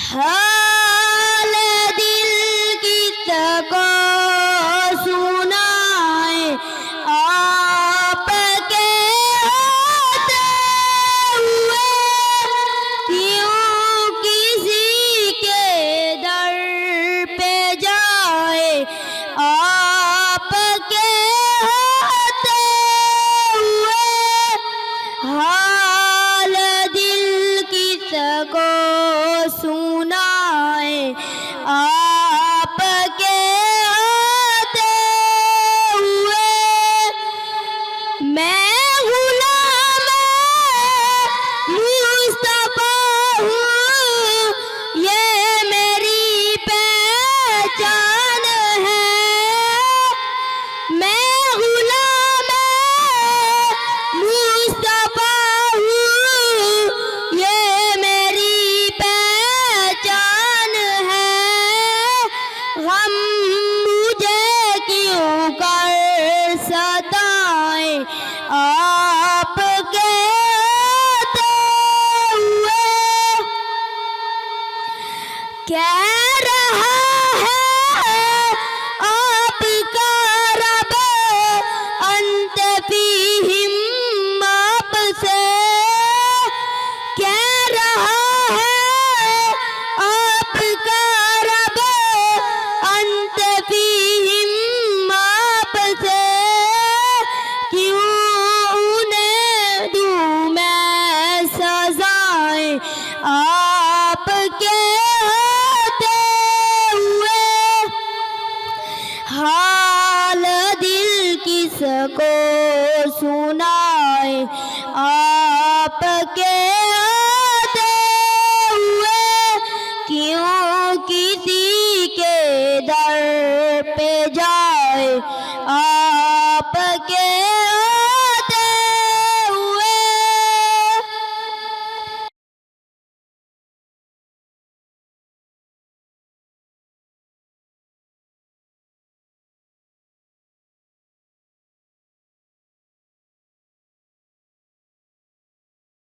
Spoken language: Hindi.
हाल दिल किसको सुनाए, आपके होते हुए क्यों किसी के दर पे जाए। आपके होते हुए हाल दिल किसको सुनाए, आपके होते हुए। मैं गुलाम मुस्तफा हूँ, ये मेरी पहचान है। मैं गुलाम मुस्तफा हूँ, ये मेरी पहचान है। गम मुझे क्यों कर सताए, आपके होते हुए। कह रहा है आपका रब अंत फीहिम आपसे, कह रहा है आपका रब अंत फीहिम आपसे। क्यों उन्हें दूं मैं सजाएं, आपके होते हुए। हाल दिल किसको सुनाए, आपके होते हुए क्यों किसी के दर पे जाए। आपके